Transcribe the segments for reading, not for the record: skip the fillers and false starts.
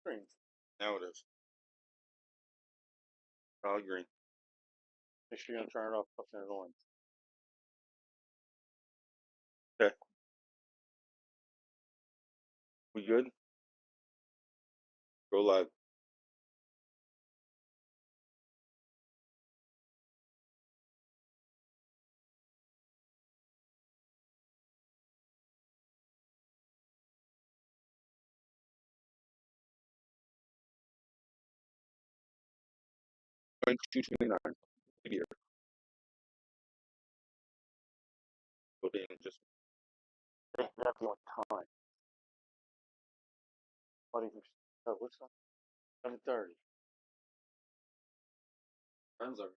Green. Now it is. Solid green. Make sure you don't turn it off up there the line. Okay. We good? Go live. Going 229. Here. We'll be in just. That's what time. What do you? Oh, what's that? 7:30. Friends are.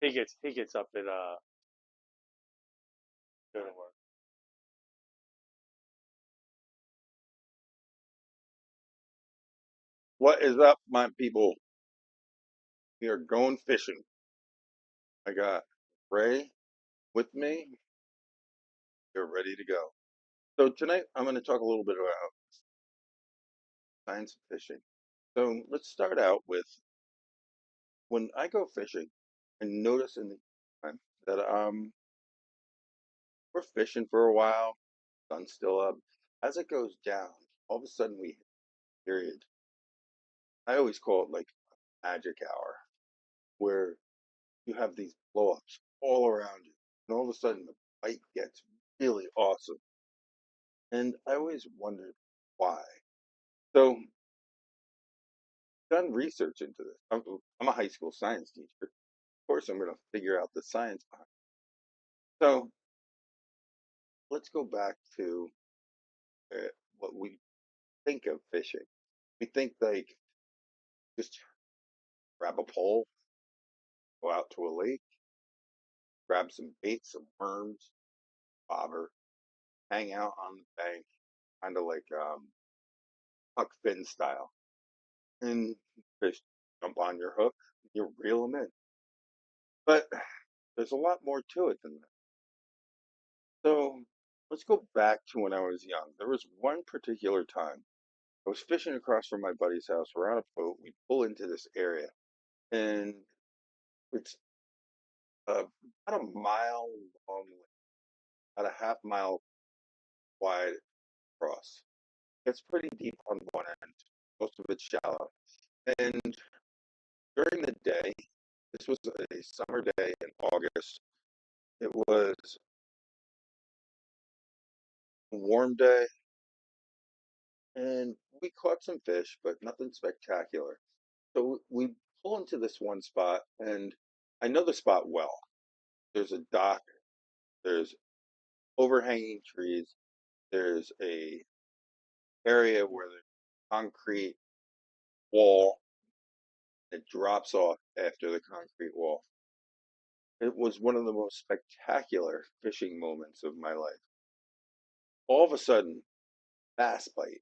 He gets up at go to work. What is up, my people? We are going fishing. I got Ray with me. You're ready to go. So tonight I'm going to talk a little bit about science of fishing. So let's start out with when I go fishing, I notice in the time that we're fishing for a while, sun's still up. As it goes down, all of a sudden we hit a period. I always call it like magic hour, where you have these blow-ups all around you, and all of a sudden the bite gets really awesome. And I always wondered why. So done research into this. I'm a high school science teacher. Of course, I'm going to figure out the science behind it. So let's go back to what we think of fishing. We think like just grab a pole, go out to a lake, grab some bait, some worms, bobber, hang out on the bank, kind of like Huck Finn style, and fish jump on your hook, you reel them in. But there's a lot more to it than that. So let's go back to when I was young. There was one particular time I was fishing across from my buddy's house. We're on a boat. We pull into this area, and it's about a mile long, about a half mile wide across. It's pretty deep on one end. Most of it's shallow. And during the day, this was a summer day in August. It was a warm day, and we caught some fish, but nothing spectacular. So we pull into this one spot, and I know the spot well. There's a dock, there's overhanging trees, there's a area where there's concrete wall that drops off after the concrete wall. It was one of the most spectacular fishing moments of my life. All of a sudden, bass bite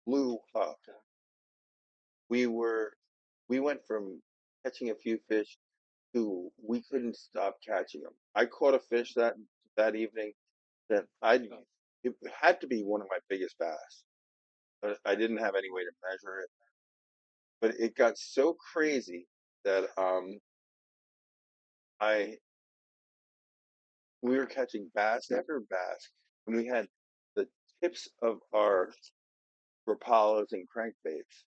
blew up. We were we went from catching a few fish to we couldn't stop catching them. I caught a fish that evening that it had to be one of my biggest bass, but I didn't have any way to measure it. But it got so crazy that I we were catching bass after bass, and we had the tips of our rapalas and crankbaits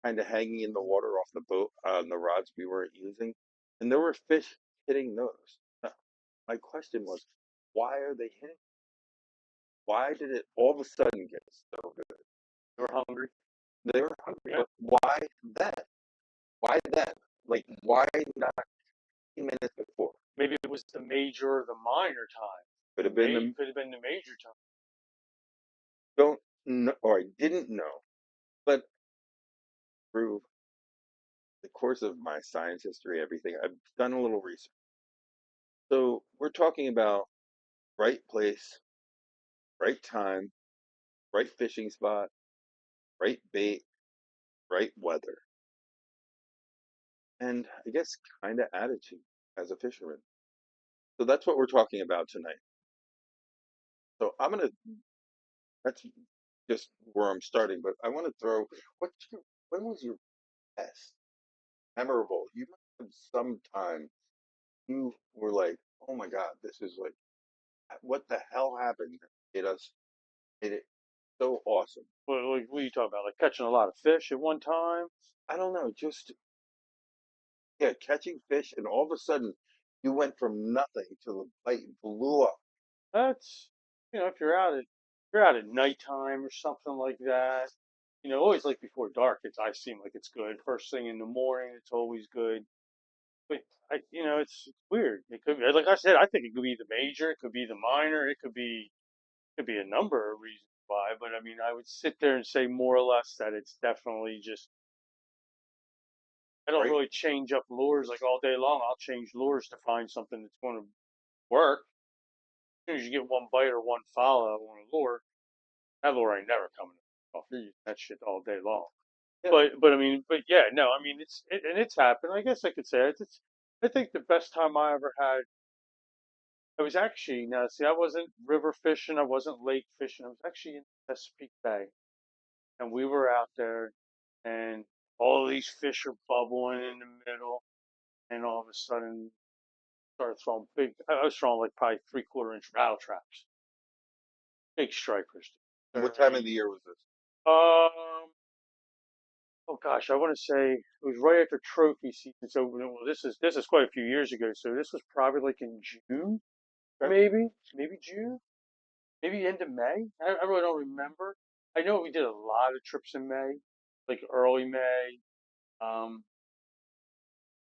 kind of hanging in the water off the boat on the rods we weren't using, and there were fish hitting those. My question was, why are they hitting? Why did it all of a sudden get so good? They were hungry. They were hungry, but why that? Why that? Like, why not 10 minutes before? Maybe it was the major or the minor time. Could have been the Could have been the major time. don't know, or I didn't know, but through the course of my science history, everything, I've done a little research. So we're talking about right place, right time, right fishing spot, right bait, right weather, and I guess kind of attitude as a fisherman. So that's what we're talking about tonight. So I'm gonna. That's just where I'm starting, but I want to throw. What's your? When was your best memorable? You must have some time. You were like, oh my God, this is like, what the hell happened? It us. It so awesome. What are you talking about? Like catching a lot of fish at one time? I don't know, just yeah, catching fish, and all of a sudden, you went from nothing to the bite blew up. That's if you're out at nighttime or something like that. Always like before dark. I seem like it's good. First thing in the morning, it's always good. But it's weird. It could be like I said. I think it could be the major. It could be the minor. It could be a number of reasons why. But I mean, I would sit there and say more or less that it's definitely just. I don't Right? really change up lures like all day long. I'll change lures to find something that's going to work. As soon as you get one bite or one follow on a lure, that lure ain't never coming off. You're using that shit all day long. Yeah. But I mean, but yeah, no, I mean and it's happened. I guess I could say it's. I think the best time I ever had. I was actually now see I wasn't river fishing. I wasn't lake fishing. I was actually in Chesapeake Bay, and we were out there, and all these fish are bubbling in the middle, and all of a sudden started throwing big. I was throwing like probably 3/4 inch rattle traps, big stripers, And what time of the 30. year was this? Oh gosh, I want to say it was right after trophy season. So well, this is quite a few years ago. So this was probably like in June, Okay. maybe June, maybe end of May. I really don't remember. I know we did a lot of trips in May, like early May. Um,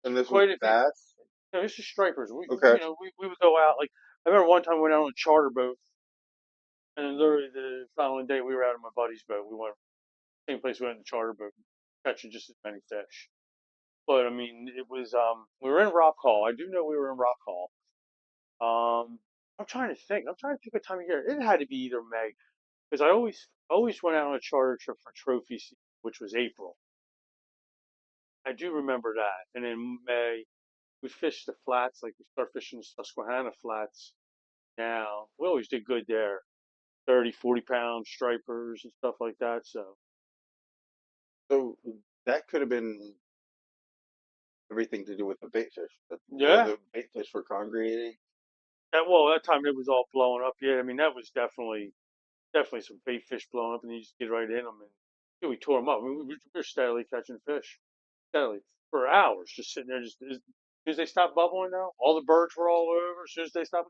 And this was quite a few. bass. This is stripers. Okay. We would go out like I remember one time we went out on a charter boat, and then literally the following day we were out on my buddy's boat. We went same place we went in the charter boat, catching just as many fish. But I mean, it was we were in Rock Hall. I do know we were in Rock Hall. I'm trying to think. I'm trying to think what time of year. It had to be either May because I always went out on a charter trip for trophy season, which was April. I do remember that. And in May, we fished the flats, like we start fishing the Susquehanna flats. Now we always did good there, 30, 40 pound stripers and stuff like that. So So that could have been everything to do with the bait fish, where yeah, the bait fish were congregating. that time it was all blowing up. Yeah, I mean that was definitely some bait fish blowing up, and you just get right in them, and yeah, we tore them up. We were steadily catching fish, steadily for hours, just sitting there. Just as soon as they stopped bubbling, now all the birds were all over. As soon as they stopped,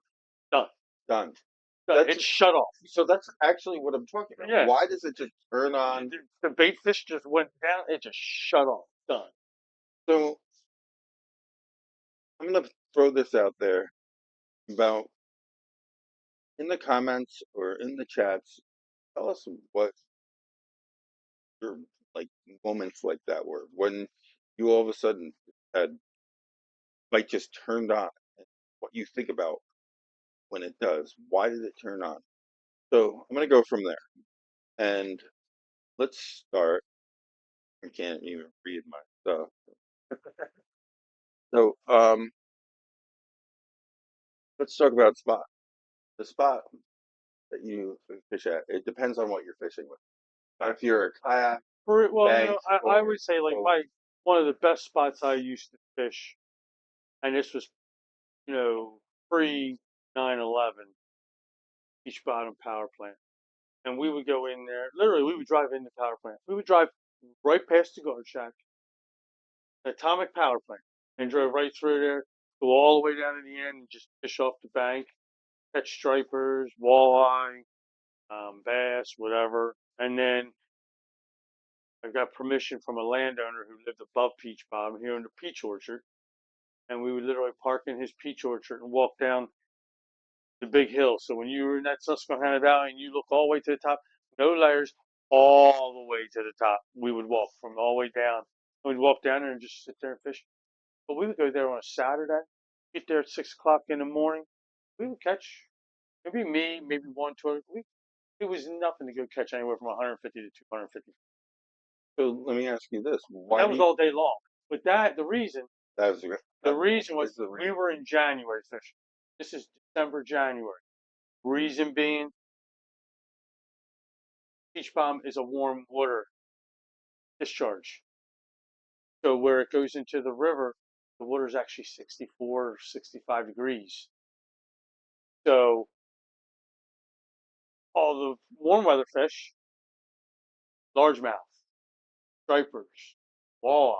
done, Done. done. That's It shut off. so that's actually what I'm talking about. Yeah, Why does it just turn on? the bait fish just went down. It just shut off. Done. So I'm gonna throw this out there about in the comments or in the chats. Tell us what your like moments like that were when you all of a sudden had like just turned on and what you think about when it does. Why did it turn on? So I'm gonna go from there and let's start. I can't even read my stuff. So let's talk about spot. The spot that you fish at. It depends on what you're fishing with. If you're a kayak, Well, banks, I or would say like boat. my one of the best spots I used to fish, and this was pre 9/11 Beach Bottom Power Plant. And we would go in there. Literally, we would drive in the power plant. We would drive right past the guard shack, the atomic power plant, and drove right through there, go all the way down to the end, and just fish off the bank, catch stripers, walleye, bass, whatever. And then I got permission from a landowner who lived above Peach Bottom. He owned a peach orchard, and we would literally park in his peach orchard and walk down the big hill. So when you were in that Susquehanna Valley and you look all the way to the top, no layers, all the way to the top. We would walk from all the way down. We'd walk down there and just sit there and fish. But we would go there on a Saturday, get there at 6 o'clock in the morning. We would catch maybe me, maybe one, two. It was nothing to go catch anywhere from 150 to 250. So let me ask you this: Why That do was you? all day long. But That was the that reason was is the we reason. were in January fishing. This is December, January. Reason being, Beach bomb is a warm water discharge. So where it goes into the river, the water is actually 64 or 65 degrees. So all the warm weather fish, largemouth, stripers, walleye,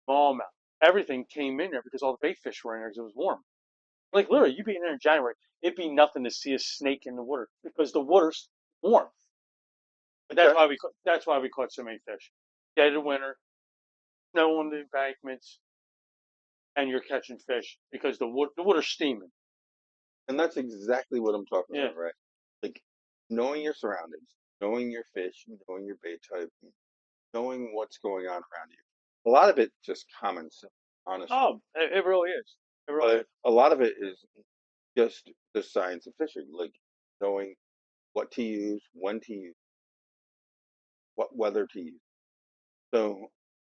smallmouth, everything came in there because all the bait fish were in there because it was warm. Like literally, you'd be in there in January, it'd be nothing to see a snake in the water because the water's warm. But Okay. that's why we caught so many fish. Dead of winter, snow on the embankments, and you're catching fish because the water's steaming. And that's exactly what I'm talking Yeah. about, right? Like knowing your surroundings, knowing your fish, knowing your bait type, knowing what's going on around you. A lot of it just common sense, honestly. Oh, it really is. It really is. But a lot of it is just the science of fishing, like knowing what to use, when to use, what weather to use. So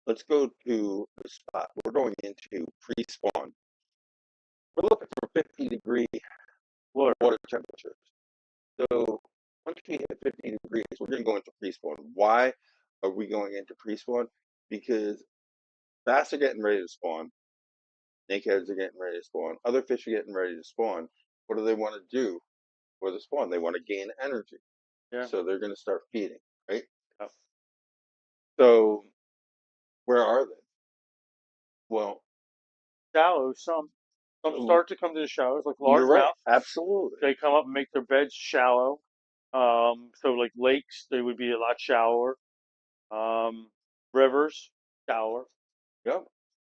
let's go to the spot. We're going into pre-spawn. We're looking for 50-degree Water. water temperatures. So once we hit 50 degrees, we're going to go into pre-spawn. Why are we going into pre-spawn? Because bass are getting ready to spawn, snakeheads are getting ready to spawn, other fish are getting ready to spawn. What do they want to do for the spawn? They want to gain energy. Yeah. So they're going to start feeding, right? Yeah. So where are they? Well, Shallow, some so start to come to the shallows, like you're right. largemouth. Absolutely. They come up and make their beds shallow. So like lakes, they would be a lot shallower. Um, Rivers, shallower. Yep.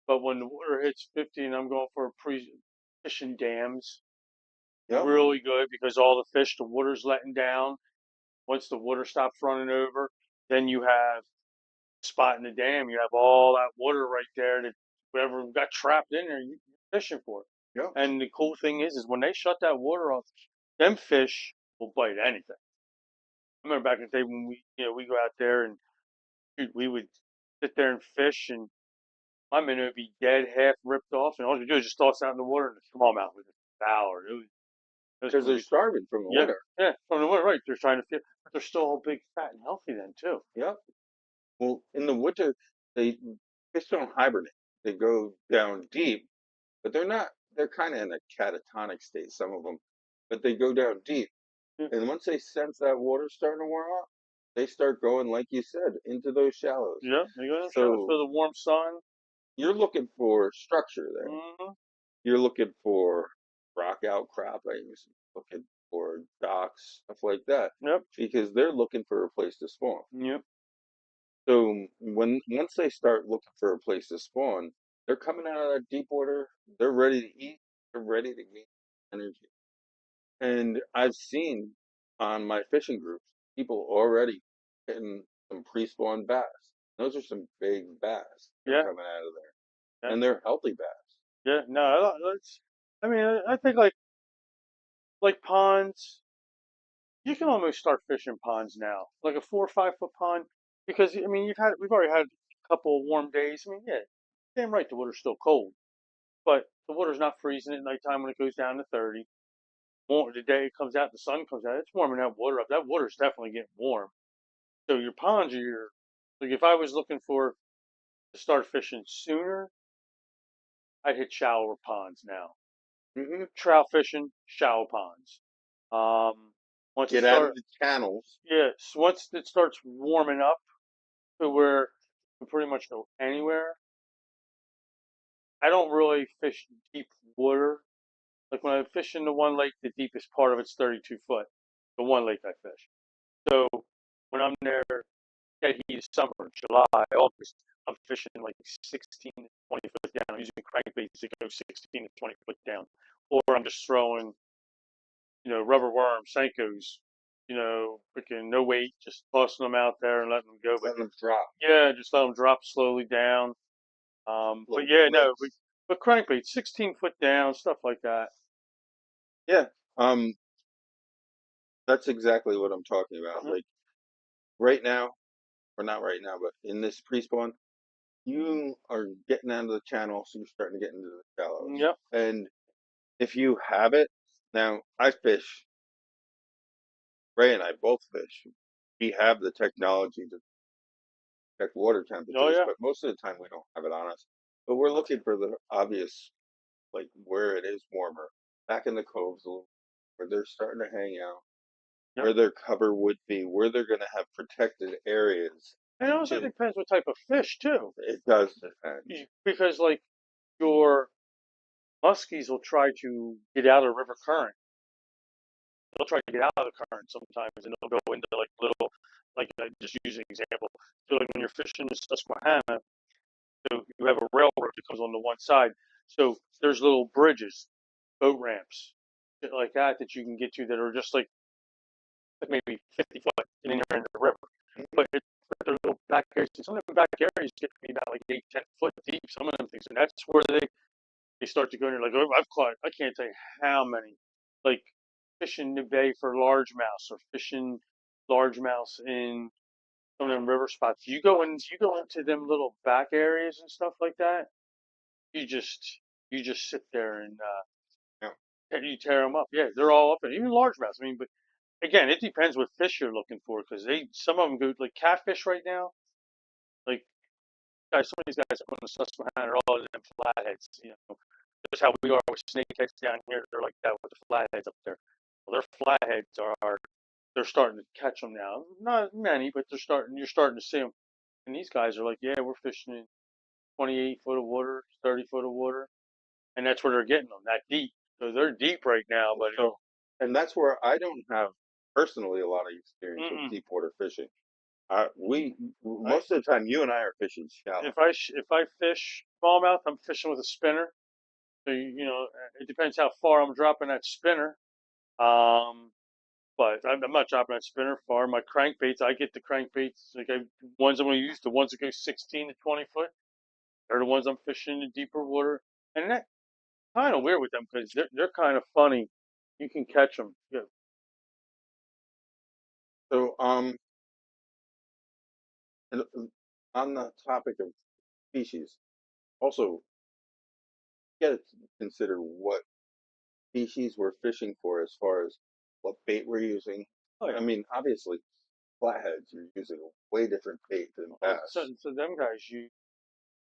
But when the water hits 50 and I'm going for a fishing dams, Yep. really good because all the fish, the water's letting down. Once the water stops running over, then you have a spot in the dam. You have all that water right there that whatever got trapped in there, you're fishing for it. Yep. And the cool thing is when they shut that water off, them fish will bite anything. I remember back in the day when we go out there and shoot, we would sit there and fish, and my minnow would be dead, half ripped off, and all you do is just toss it out in the water, and the smallmouth would just devour it. It was Because they're pretty. starving from the Yeah, winter. yeah. From the water, right? They're trying to feed, but they're still all big, fat, and healthy then too. Yep. Well, in the winter, they fish don't hibernate. They go down deep, but they're kind of in a catatonic state, some of them, but they go down deep. Yeah, And once they sense that water's starting to warm up, they start going, like you said, into those shallows. yeah. They go to the shallows for So the warm sun. you're looking for structure there. Mm-hmm. You're looking for rock outcroppings, looking for docks, stuff like that, Yep, because they're looking for a place to spawn. yep, So once they start looking for a place to spawn, they're coming out of that deep water. They're ready to eat. They're ready to gain energy. And I've seen on my fishing groups people already getting some pre-spawn bass. Those are some big bass that are yeah, coming out of there, yeah, and they're healthy bass. yeah. No, that's. I mean, I think like ponds. You can almost start fishing ponds now, like a 4 or 5 foot pond, because I mean we've already had a couple of warm days. I mean, yeah, damn right the water's still cold, but the water's not freezing at nighttime when it goes down to 30. The day it comes out, the sun comes out, it's warming that water up. That water's definitely getting warm. So your ponds are your like if I was looking for to start fishing sooner, I'd hit shallower ponds now. Hmm. Trout fishing, shallow ponds. Once it Get out of start, the channels. yeah, so once it starts warming up to where you can pretty much go anywhere. I don't really fish deep water. Like when I fish in the one lake, the deepest part of it's 32 foot. The one lake I fish. So when I'm there, dead heat of summer, July, August, I'm fishing like 16 to 20 foot down. I'm using crankbaits to go 16 to 20 foot down. Or I'm just throwing, rubber worms, Senkos, freaking no weight, just tossing them out there and letting them go. But Let them drop. yeah, just let them drop slowly down. But Little yeah, no, flicks. but crankbaits, 16 foot down, stuff like that. Yeah. That's exactly what I'm talking about. Yep, Like right now, or not right now, but in this pre-spawn, you are getting out of the channel, so you're starting to get into the shallows. yep, And if you have it, now I fish, Ray and I both fish we have the technology to check water Oh temperatures, yeah. but most of the time we don't have it on us. But we're looking for the obvious, like where it is warmer, back in the coves, where they're starting to hang out, Yep. where their cover would be, where they're going to have protected areas. And it also To depends what type of fish too. it does depend. Because like your muskies will try to get out of river current. They'll try to get out of the current sometimes, and they'll go into like little, like just use an example. So like when you're fishing the Susquehanna, so you have a railroad that comes on the one side. So there's little bridges, boat ramps, shit like that that you can get to that are just like maybe 50 foot, and then you're in the river. But they're little back areas. Some of the back areas get to be about like 8, 10 foot deep. Some of them things, and that's where they start to go in there. Like, oh, I've caught, I can't tell you how many, like fishing the bay for largemouth or fishing largemouth in some of them river spots. You go into them little back areas and stuff like that. You just you just sit there Yeah. and you tear them up. Yeah, they're all up, and even largemouth. I mean, but again, it depends what fish you're looking for because they some of them go like catfish right now. Like guys, some of these guys up on the Susquehanna are all in them flatheads. You know, just how we are with snakeheads down here. They're like that with the flatheads up there. Well, their flatheads are they're starting to catch them now. Not many, but they're starting. You're starting to see them. And these guys are like, yeah, we're fishing in 28 foot of water, 30 foot of water, and that's where they're getting them that deep. So they're deep right now, but So, and that's where I don't have personally a lot of experience with mm-mm. deep water fishing. We I, most of the time you and I are fishing shallow. if I fish smallmouth, I'm fishing with a spinner. So you know, it depends how far I'm dropping that spinner. Um, But I'm not dropping that spinner far. My crankbaits, I get the crankbaits. Like ones I'm going to use, the ones that go 16 to 20 foot, are the ones I'm fishing in deeper water. And that kind of weird with them because they're kind of funny. You can catch them. Yeah. So, and on the topic of species, also you got to consider what species we're fishing for as far as what bait we're using. Oh I yeah. mean, obviously, flatheads, you're using a way different bait than Well, so, bass. so them guys, you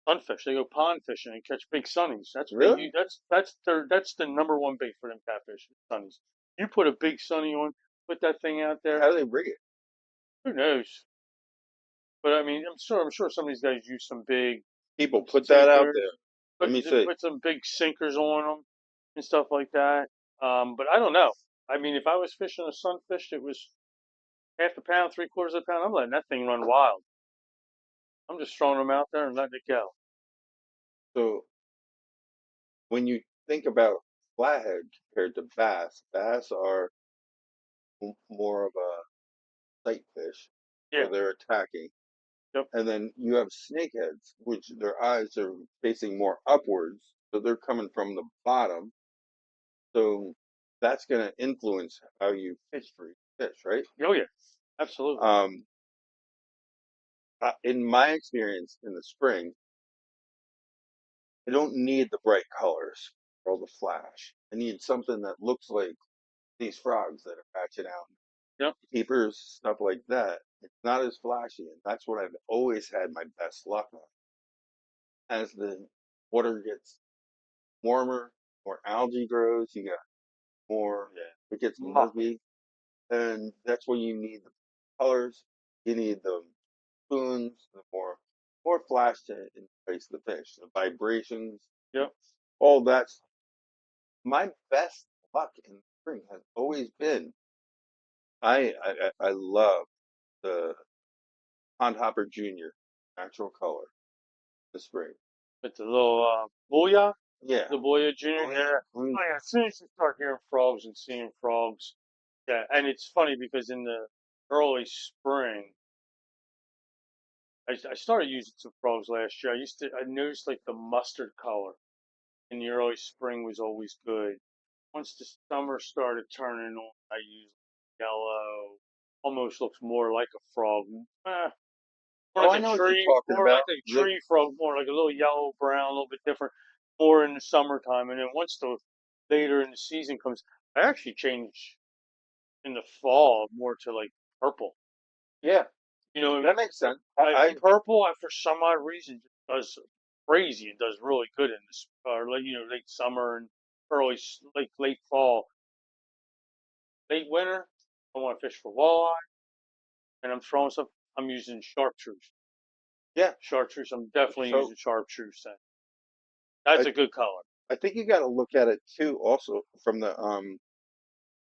sunfish. They go pond fishing and catch big sunnies. That's what they Really? use. That's the number one bait for them catfish sunnies. You put a big sunny on, put that thing out there. How do they rig it? Who knows? But I mean, I'm sure some of these guys use some big People put that out there. sinkers, Let me say, put some big sinkers on them and stuff like that. But I don't know. I mean, if I was fishing a sunfish that was half a pound, 3/4 of a pound, I'm letting that thing run wild. I'm just throwing them out there and letting it go. so when you think about flathead compared to bass, bass are more of a sight fish Yeah. where they're attacking. Yep. And then you have snakeheads, which their eyes are facing more upwards, so they're coming from the bottom. So that's going to influence how you fish for each fish, right? Oh yeah. Absolutely. Um, in my experience in the spring, I don't need the bright colors or the flash. I need something that looks like these frogs that are hatching out, Yep. keepers, stuff like that. It's not as flashy, and that's what I've always had my best luck on. As the water gets warmer, more algae grows, you got more, Yeah. it gets Muck. murky, and that's when you need the colors, you need the spoons, the more flash to entice the fish, the vibrations, Yep. all that's my best luck in the spring has always been. I love the Pond Hopper Junior natural color, the spring. With the little booyah, Yeah. the booyah junior. Oh yeah. Yeah. Mm. Oh yeah. As soon as you start hearing frogs and seeing frogs, yeah. And it's funny because in the early spring, I started using some frogs last year. I noticed like the mustard color in the early spring was always good. Once the summer started turning on, I used yellow. Almost looks more like a frog. Oh, I know what you're talking More like about. a tree frog, more like a little yellow brown, a little bit different. More in the summertime, and then once the later in the season comes, I actually change in the fall more to like purple. Yeah, You know, that makes sense. like purple, for some odd reason, just does crazy and does really good in this, late, late summer and late fall, late winter. I want to fish for walleye, and I'm throwing some. I'm using chartreuse. Yeah. Chartreuse. I'm definitely So using chartreuse. Then that's I a good color. I think you got to look at it too, also from the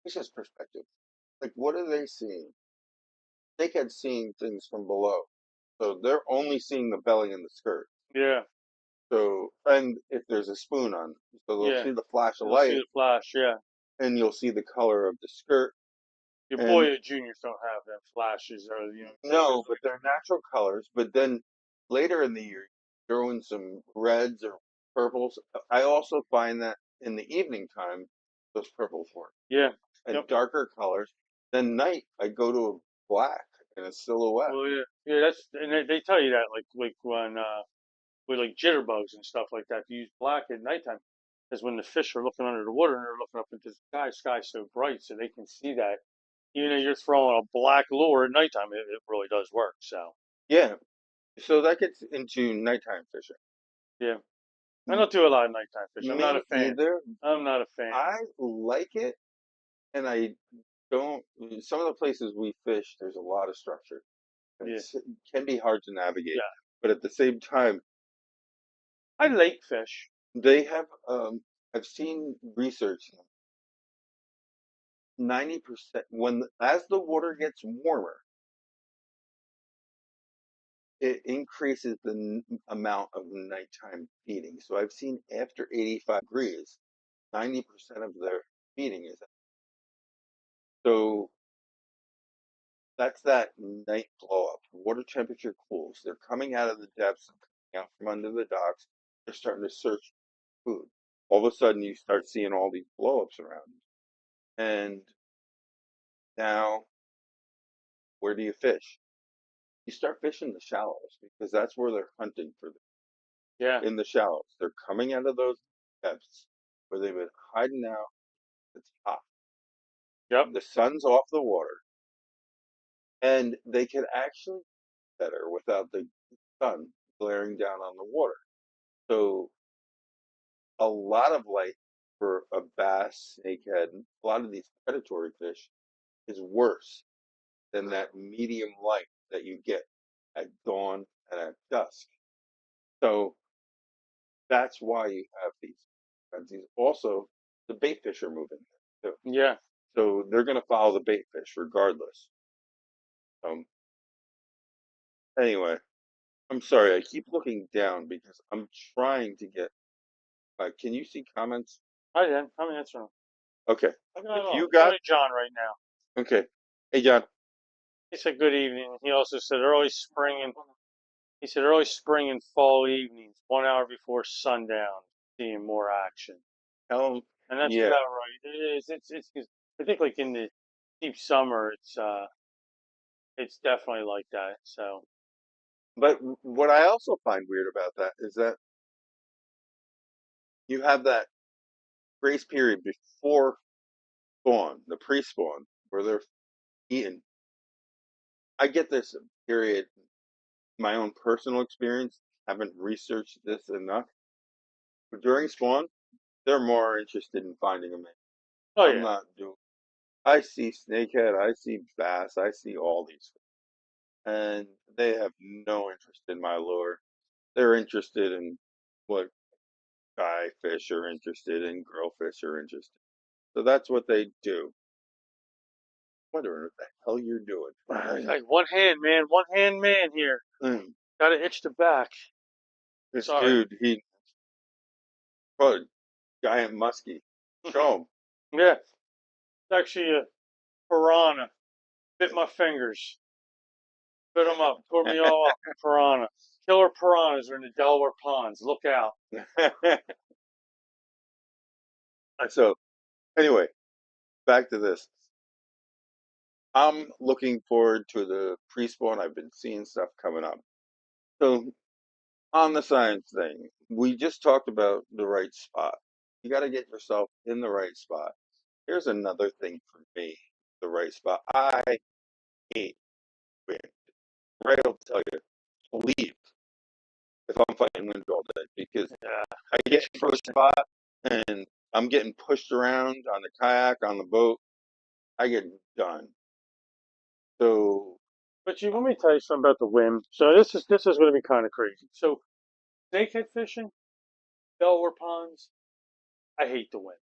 fish's perspective. Like, what are they seeing? They can seeing things from below, so they're only seeing the belly and the skirt. Yeah, So, and if there's a spoon on, so they'll yeah. see the flash of You'll see light, the flash. Yeah. and you'll see the color of the skirt. Your And boy juniors don't have them flashes, or no, but they're natural colors. But then later in the year, throw in some reds or purples. I also find that in the evening time, those purples work yeah. and Yep. darker colors. Then night, I go to a black and a silhouette. Well, yeah, yeah. That's and they tell you that like when with like jitterbugs and stuff like that to use black at nighttime, because when the fish are looking under the water and they're looking up into the sky's so bright, so they can see that. Even though you're throwing a black lure at nighttime, it really does work. So Yeah, so that gets into nighttime fishing. yeah, I M- don't do a lot of nighttime fishing. I'm not a Me fan. either. I'm not a fan. I like it, and I don't. Some of the places we fish, there's a lot of structure. Yeah, It can be hard to navigate, yeah. but at the same time, I lake fish. they have. I've seen research. 90% when as the water gets warmer, it increases the amount of nighttime feeding. So I've seen after 85 degrees, 90% of their feeding is so that's that night blow up. Water temperature cools. They're coming out of the depths and coming out from under the docks. They're starting to search food. All of a sudden, you start seeing all these blow ups around you. And now, where do you fish? You start fishing the shallows because that's where they're hunting for Yeah. in the shallows. They're coming out of those depths where they've been hiding out. It's hot. Yep. The sun's off the water, and they can actually better without the sun glaring down on the water. So a lot of light for a bass, snakehead, a lot of these predatory fish is worse than that medium light that you get at dawn and at dusk. So that's why you have these frenzies. Also, the bait fish are moving too. Yeah. So they're going to follow the bait fish regardless. Um, anyway, I'm sorry. I keep looking down because I'm trying to get. Can you see comments? I did. I'm answering. Okay. I got it If all. you I'm got, talking to John right now. okay. Hey, John. He said good evening. He also said early spring and he said early spring and fall evenings, 1 hour before sundown, seeing more action. Tell him, And that's yeah. about right. It is. I think like in the deep summer, it's definitely like that. So But what I also find weird about that is that you have that grace period before spawn, the pre-spawn, where they're eating. I get this period, my own personal experience, haven't researched this enough. But during spawn, they're more interested in finding a mate. oh I'm yeah, not doing. I see snakehead, I see bass, I see all these, and they have no interest in my lure. They're interested in what guy fish are interested in, girl fish are interested. So that's what they do. Wondering what the hell you're doing. like one hand man, one hand man here. Mm, Got to itch the back. this Sorry. dude, he probably giant muskie. Show him. Yeah, it's actually a piranha. Bit my fingers. Bit them up. Tore me all up. Piranha. Killer piranhas are in the Delaware ponds. Look out. So anyway, back to this. I'm looking forward to the pre-spawn. I've been seeing stuff coming up. So on the science thing, we just talked about the right spot. You got to get yourself in the right spot. Here's another thing for me, the right spot. I hate wind. Ray will tell you, leave if I'm fighting wind all day because Yeah. I get into a spot and I'm getting pushed around on the kayak, on the boat. I get done. So But you want me to tell you something about the wind? So this is going to be kind of crazy. So snakehead fishing, Delaware ponds, I hate the wind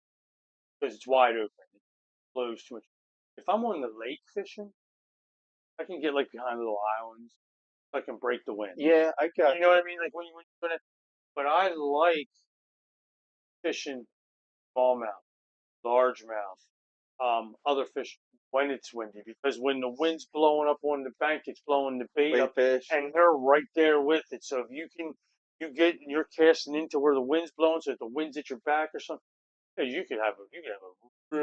because it's wide open. It blows too much. If I'm on the lake fishing, I can get like behind little islands. I can break the wind. yeah, I got You know what I mean? Like when you're gonna. But I like fishing smallmouth, largemouth, other fish when it's windy because when the wind's blowing up on the bank, it's blowing the bait up, fish. and they're right there with it. So if you're casting into where the wind's blowing, so if the wind's at your back or something, yeah, you could have a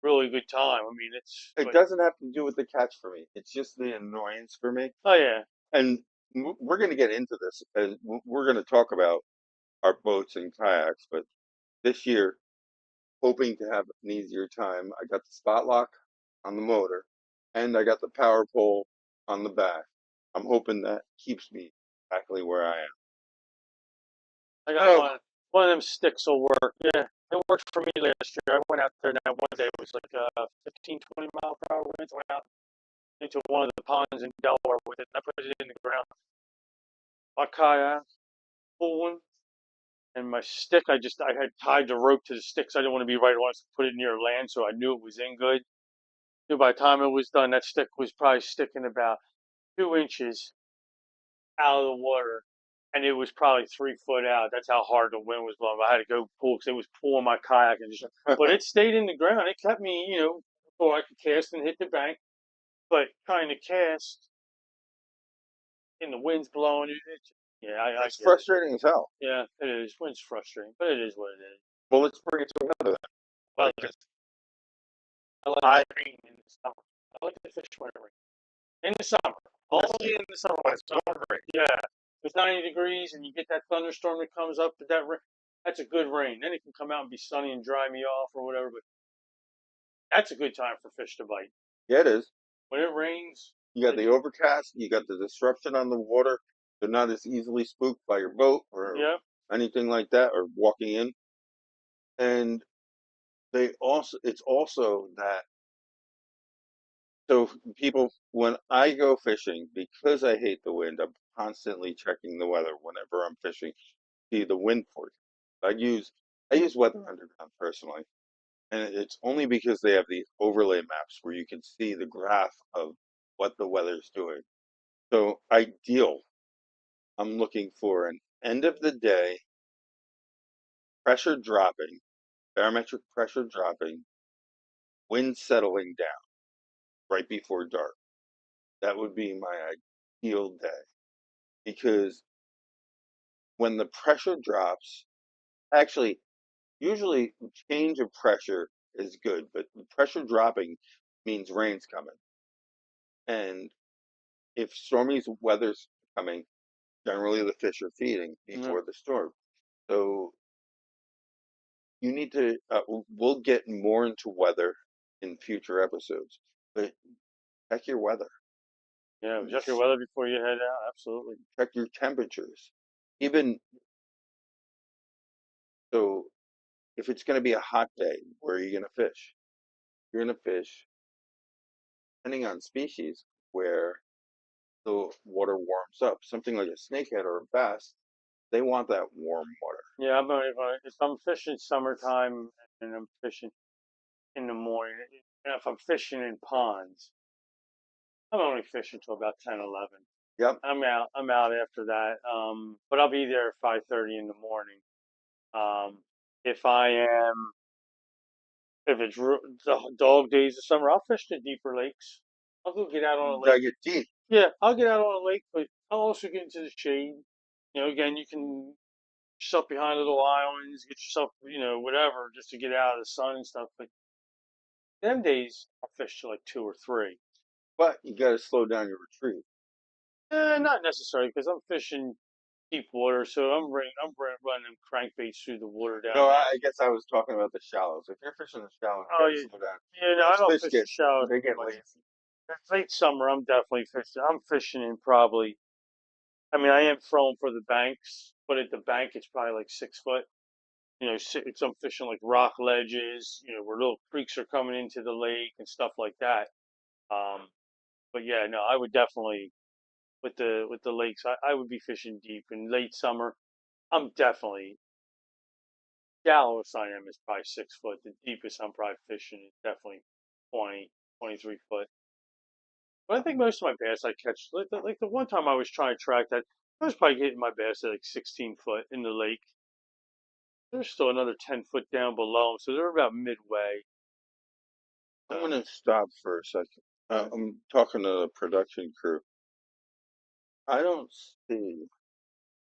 really good time. I mean, it's It but doesn't have to do with the catch for me. It's just the annoyance for me. oh yeah, And we're going to get into this, and we're going to talk about our boats and kayaks. But this year, hoping to have an easier time, I got the spot lock on the motor, and I got the power pole on the back. I'm hoping that keeps me exactly where I am. I got So one of them sticks will work. Yeah, it worked for me last year. I went out there that one day. It was like 15, 20 mile per hour winds. I went out into one of the ponds in Delaware with it. And I put it in the ground. My kayak, full one, and my stick. I had tied the rope to the stick, so I didn't want to be right on. So I put it near land, so I knew it was in good. By the time it was done, that stick was probably sticking about 2 inches out of the water, and it was probably 3 foot out. That's how hard the wind was blowing. I had to go pull because it was pulling my kayak and just. But it stayed in the ground. It kept me, before I could cast and hit the bank. But trying to cast in the wind's blowing, yeah, I it's get it. frustrating as hell. Yeah, it is. Wind's frustrating, but it is what it is. Well, let's bring it to another. But Like I I like rain in the summer. I like to fish when it rains. In the summer. Only in the summer when it's not rain. Yeah. If it's 90 degrees and you get that thunderstorm that comes up, that's a good rain. Then it can come out and be sunny and dry me off or whatever, but that's a good time for fish to bite. yeah, it is. When it rains, You got it's, the overcast, you got the disruption on the water. They're not as easily spooked by your boat or yeah, anything like that, or walking in. And it's also that, so people, when I go fishing, because I hate the wind, I'm constantly checking the weather whenever I'm fishing, see the wind forecast. I use, I use Weather Underground personally, and it's only because they have the overlay maps where you can see the graph of what the weather's doing. So ideal, I'm looking for an end of the day pressure dropping, barometric pressure dropping, wind settling down right before dark. That would be my ideal day because when the pressure drops, actually, usually change of pressure is good, but pressure dropping means rain's coming. And if stormy weather's coming, generally the fish are feeding yeah, before the storm. So you need to, we'll get more into weather in future episodes, but check your weather. yeah. Check your weather before you head out. Absolutely. Check your temperatures. Even so, if it's going to be a hot day, where are you going to fish? You're going to fish, depending on species, where the water warms up. Something like a snakehead or a bass, they want that warm water. Yeah, if I'm fishing summertime and I'm fishing in the morning, and if I'm fishing in ponds, I'm only fishing till about 10, 11. Yep. I'm out after that. But I'll be there at 5:30 in the morning. Um, if I am, if it's the dog days of summer, I'll fish the deeper lakes. I'll go get out on a You lake. gotta get deep. Yeah, I'll get out on a lake, but I'll also get into the shade. Again, you can yourself behind little islands, get yourself, whatever, just to get out of the sun and stuff. But them days, I'll fish till like 2 or 3. But you gotta slow down your retreat. Not necessarily because I'm fishing deep water, so running crankbaits through the water No, down there. I guess I was talking about the shallows. If you're fishing the shallows, you Oh gotta yeah, slow down. yeah. No, I Those don't fish fish the get, shallows they too get much. lazy. Late summer, I'm definitely fishing. I'm fishing in probably. I mean, I am throwing for the banks, but at the bank, it's probably like 6 foot. I'm fishing like rock ledges. Where little creeks are coming into the lake and stuff like that. Um, but yeah, no, I would definitely with the lakes. I would be fishing deep in late summer. I'm definitely Shallowest I am is probably 6 foot. The deepest I'm probably fishing is definitely 20, 23 foot. But I think most of my bass I catch, like the one time I was trying to track that, I was probably hitting my bass at like 16 foot in the lake. There's still another 10 foot down below 'em, so they're about midway. I'm So gonna stop for a second. I'm talking to the production crew. I don't see.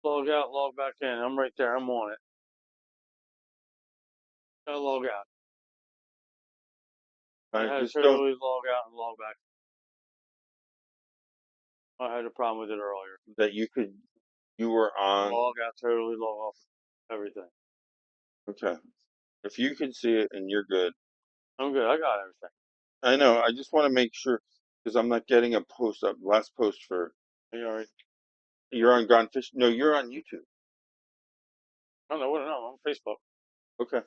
log out, log back in. I'm right there. I'm on it. Gotta log out. I I had to just don't totally log out and log back. I had a problem with it earlier. that you could. You were on. Log out, totally log off everything. Okay. If you can see it and you're good. I'm good. I got everything. I know. I just want to make sure because I'm not getting a post up. Last post for You all right? you're on Gone Fish. No, you're on YouTube. I don't know. What? No, I'm on Facebook. Okay.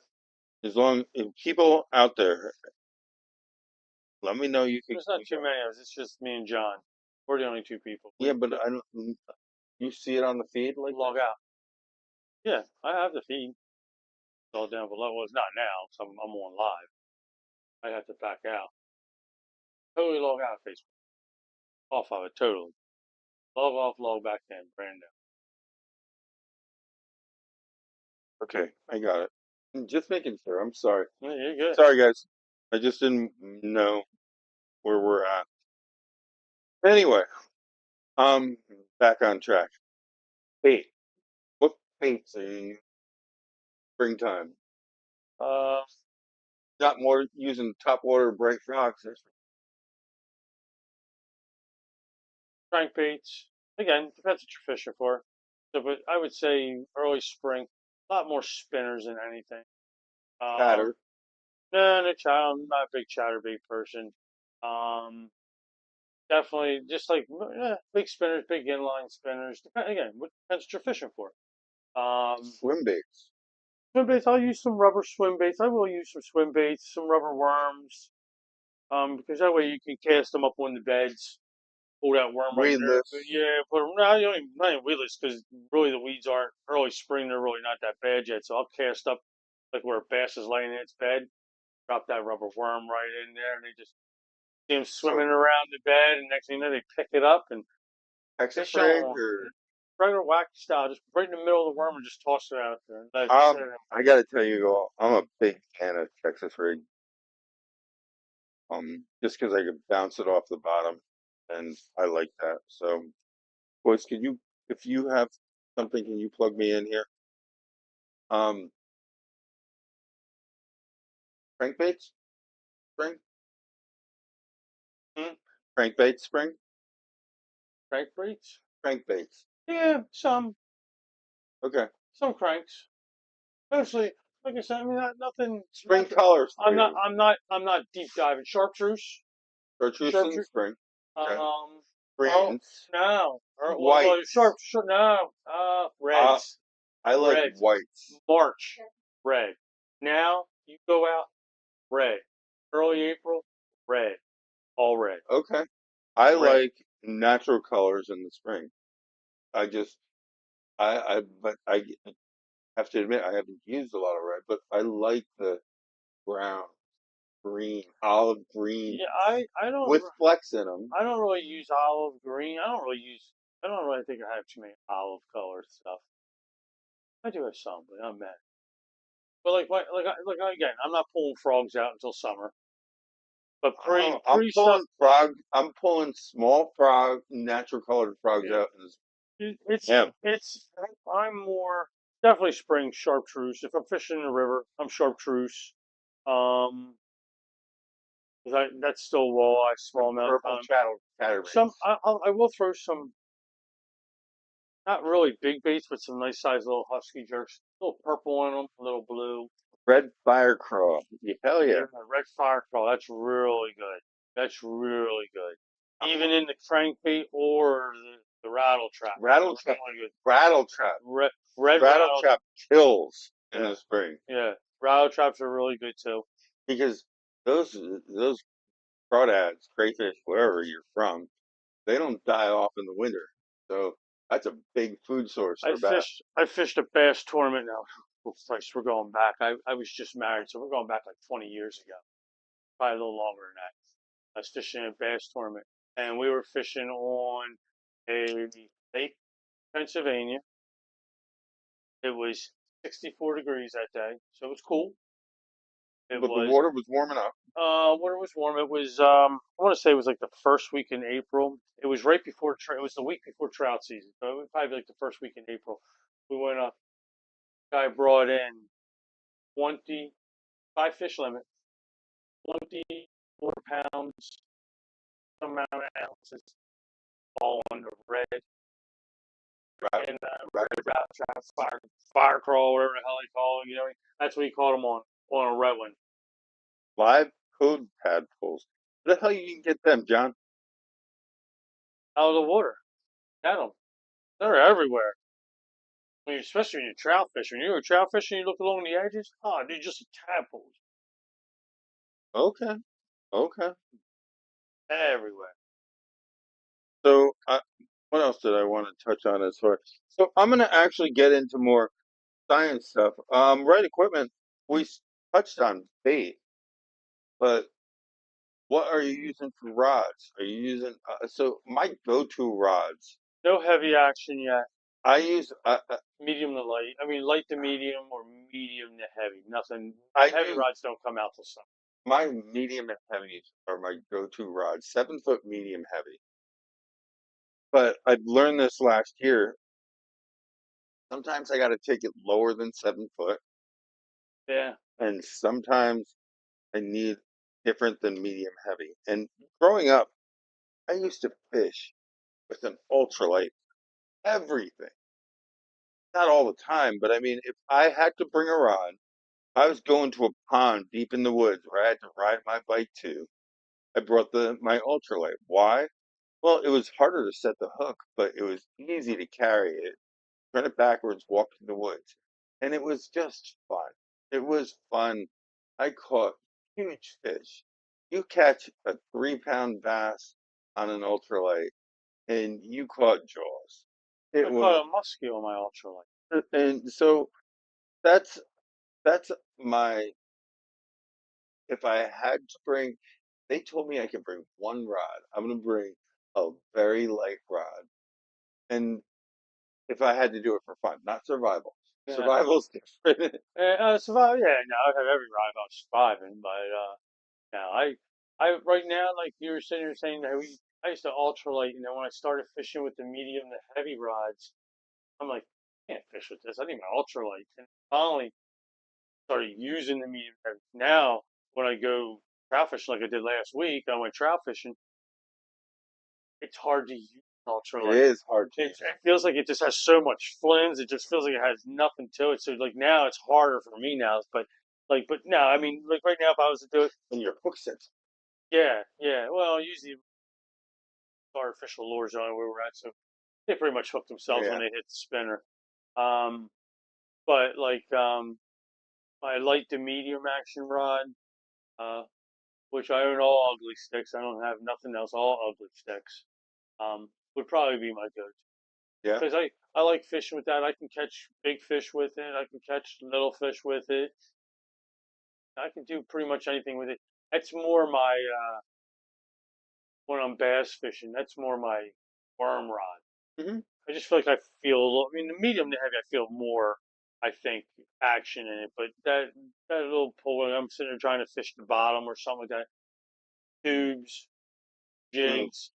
As long if people out there, let me know you can. There's not too many of us. It's just me and John. We're the only two people. Yeah, but I don't. You see it on the feed like Log this? out. Yeah, I have the feed. It's all down below. Well, it's not now, so I'm on live. I have to back out. Totally log out of Facebook. Off of it, totally. Log off, log back in. Brand Okay, I got it. Just making sure. I'm sorry. new. Yeah, you're good. Sorry, guys. I just didn't know where we're at. Anyway, back on track. Bait. What baits are you springtime? Uh, Not more using top water bright rocks. crankbaits. Again, depends what you're fishing for. So, but I would say early spring, a lot more spinners than anything. Um, Chatter. no, no, I'm not a big chatterbait person. Um, Definitely, just like big spinners, big inline spinners. Again, what depends what you're fishing for. Um, Swim baits. Swim baits. I'll use some rubber swim baits. I will use some swim baits, some rubber worms. Because that way you can cast them up on the beds, pull that worm right in there. But Weedless. yeah, put them. No, you don't even, not even weedless because really the weeds aren't early spring. They're really not that bad yet. So I'll cast up like where a bass is laying in its bed, drop that rubber worm right in there, and they just see them So swimming around the bed. And next thing you know, they pick it up and Texas fish rig on. or Regular whack style, just right in the middle of the worm and just toss it out there and let it sit. I gotta tell you all, I'm a big fan of Texas rig. Just because I could bounce it off the bottom, and I like that. So, boys, can you, if you have something, can you plug me in here? Um, crankbaits, spring, Hmm? crankbait, spring, Crank breeds? crankbaits. Yeah, Okay, some cranks. Mostly, like I said, I mean, nothing, spring nothing. colors for I'm not, you. I'm not, I'm not deep diving. Chartreuse, Chartreuse in the chartreuse. spring. Okay, Um, oh greens, no, well, whites. no, Uh, reds, I like reds. whites. March, red. Now you go out, red. Early April, red. All red, Okay, I red. like natural colors in the spring. I just, but I have to admit I haven't used a lot of red, but I like the brown, green, olive greens Yeah, I don't. with flecks in them. I don't really use olive green. I don't really think I have too many olive colored stuff. I do have some, but not many. But again, I'm not pulling frogs out until summer. But Oh, pre stuff, I'm pulling small frog, natural colored frogs yeah, out. it's Yeah, it's. I'm more definitely spring chartreuse. If I'm fishing in the river, I'm chartreuse. Um, 'Cause that's still walleye, the small amount of purple time. Some chatterbaits. I will throw some not really big baits, but some nice sized little husky jerks. A little purple on them, a little blue. Red fire craw. Yeah, hell Yeah, yeah. red fire crawl. That's really good. That's really good. even in the crankbait or the rattle trap. Rattle So I trap, want to go rattle trap, red rattle rattle. trap kills in Yeah, the spring yeah. Rattle traps are really good too. because those crawdads, crayfish, wherever you're from, they don't die off in the winter. So that's a big food source for bass. I fished a bass tournament now. Oh, Christ, we're going back. I was just married, so we're going back like 20 years ago, probably a little longer than that. I was fishing a bass tournament, and we were fishing on a lake, Pennsylvania. It was 64 degrees that day, so it was cool. It But the was water was warm enough. when it was warm. It was I want to say it was like the first week in April. It was right before it was the week before trout season, so it was probably like the first week in April. We went up. Guy brought in 25 fish limit, 24 pounds, some amount of ounces, all on the red Right, and right. red route trap, fire crawl, whatever the hell they call it. You know, that's what he caught them on a red one. Live code tadpoles. Where the hell you can get them, John? Out of the water. Got them. They're everywhere. Especially when you're trout fishing. When you're trout fishing, you look along the edges. Oh, they're just tadpoles Okay, okay. everywhere. So, what else did I want to touch on as far? So, I'm gonna actually get into more science stuff. Right equipment. Touched on bait, but what are you using for rods? Are you using? So, my go-to rods. No heavy action yet. I use. Medium to light. I mean, light to medium or medium to heavy. Nothing. I Heavy use rods don't come out till summer. my medium and heavies are my go-to rods. 7 foot medium heavy. But I learned this last year. Sometimes I got to take it lower than 7 foot, Yeah. and sometimes I need different than medium heavy. And growing up, I used to fish with an ultralight, everything. Not all the time, but I mean, if I had to bring a rod, I was going to a pond deep in the woods where I had to ride my bike to. I brought my ultralight. Why? Well, it was harder to set the hook, but it was easy to carry it, turn it backwards, walk in the woods. And it was just fun. It was fun. I caught huge fish. You catch a 3 pound bass on an ultralight and you caught jaws. It I was, caught a muskie on my ultralight. and so that's, that's my, if I had to bring, they told me I could bring one rod. I'm going to bring a very light rod. And if I had to do it for fun, not survival. Yeah. Survival's different. Survive. Yeah. No, I have every ride about surviving, but now right now, like you were sitting here saying that I used to ultralight, and then when I started fishing with the medium, the heavy rods, I'm like, I can't fish with this. I need my ultralight. And finally started using the medium heavy. Now, when I go trout fishing like I did last week, I went trout fishing. It's hard to use It ultralight. is hard to use. It feels like it just has so much flins. It just feels like it has nothing to it. So like now it's harder for me now. But now I mean like right now if I was to do it, And your hook sets. yeah, yeah. Well, usually artificial lures on where we're at, so they pretty much hook themselves when Yeah. they hit the spinner. Um, but like my light to medium action rod, uh, which I own all ugly sticks. I don't have nothing else. All ugly sticks. Would probably be my go-to. Yeah. Because I like fishing with that. I can catch big fish with it. I can catch little fish with it. I can do pretty much anything with it. That's more my when I'm bass fishing. That's more my worm rod. Hmm. I just feel like I feel a little. I mean, the medium to heavy, I feel more. I think action in it, but that little pull when I'm sitting there trying to fish the bottom or something like that, tubes, Mm. jigs.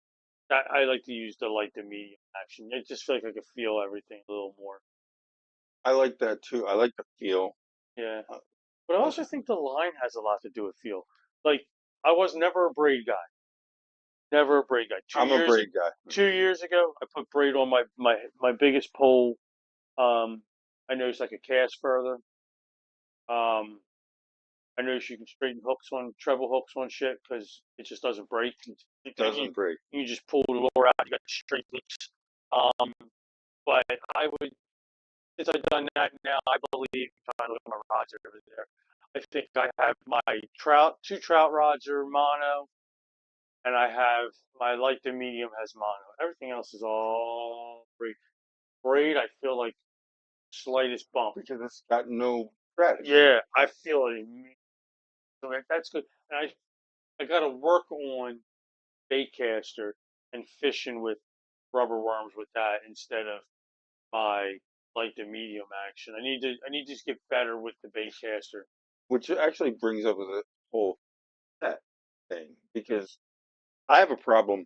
I like to use the light to medium action. It just feels like I can feel everything a little more. I like that too. I like the feel. Yeah. Uh, But I uh, also think the line has a lot to do with feel. Like I was never a braid guy, never a braid guy. I'm a braid guy. 2 years ago, I put braid on my biggest pole. I noticed I could cast further. Um, I notice you can straighten hooks on treble hooks on shit because it just doesn't break. Doesn't break. You just pull the lure out, you got straight hooks. Um, but I would, since I've done that now, I believe, trying to look at my rods over there. I think I have my two trout rods are mono, and I have my light to medium has mono. Everything else is all braid. Braid, I feel like slightest bump. Because it's got no thread. Yeah, I feel it. So that's good. And I got to work on baitcaster and fishing with rubber worms with that instead of my light to medium action. I need to just get better with the baitcaster. Which actually brings up the whole set thing. Because I have a problem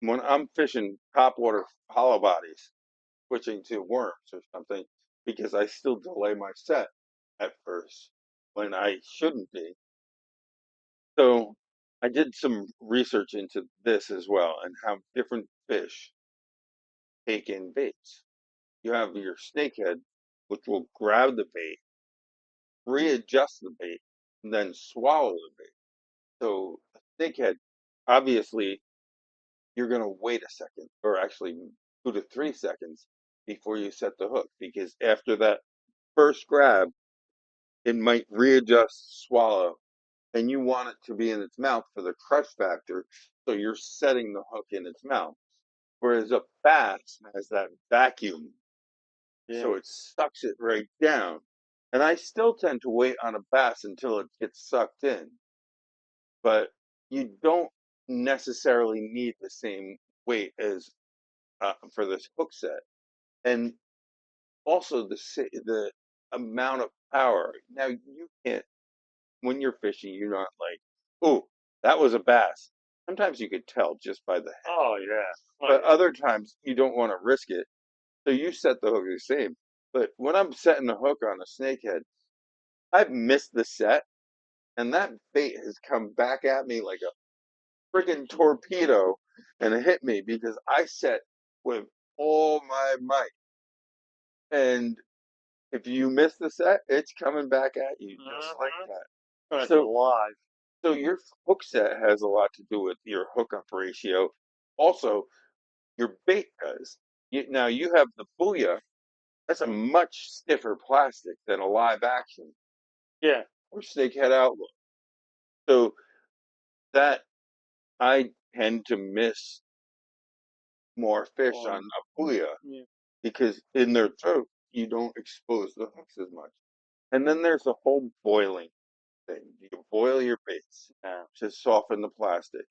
when I'm fishing topwater hollow bodies, switching to worms or something, because I still delay my set at first when I shouldn't be. So I did some research into this as well and how different fish take in baits. You have your snakehead, which will grab the bait, readjust the bait, and then swallow the bait. So a snakehead, obviously, you're going to wait a second, or actually 2 to 3 seconds before you set the hook, because after that first grab, it might readjust, swallow, and you want it to be in its mouth for the crush factor, so you're setting the hook in its mouth. Whereas a bass has that vacuum, Yeah. so it sucks it right down. And I still tend to wait on a bass until it gets sucked in, but you don't necessarily need the same weight as for this hook set. And also the amount of power. Now you can't when you're fishing, you're not like, oh, that was a bass. Sometimes you could tell just by the head, Oh yeah. Oh but yeah. other times you don't want to risk it, so you set the hook the same. But when I'm setting the hook on a snakehead, I've missed the set, and that bait has come back at me like a friggin' torpedo, and it hit me because I set with all my might. And if you miss the set, it's coming back at you just like Mm-hmm. that. That's So alive. So your hook set has a lot to do with your hookup ratio. Also, your bait does. Now you have the booyah. That's a much stiffer plastic than a live action Yeah. or snakehead outlook. So that I tend to miss more fish on On. a booyah Yeah. because in their throat you don't expose the hooks as much. And then there's the whole boiling thing. You boil your baits Yeah. to soften the plastic.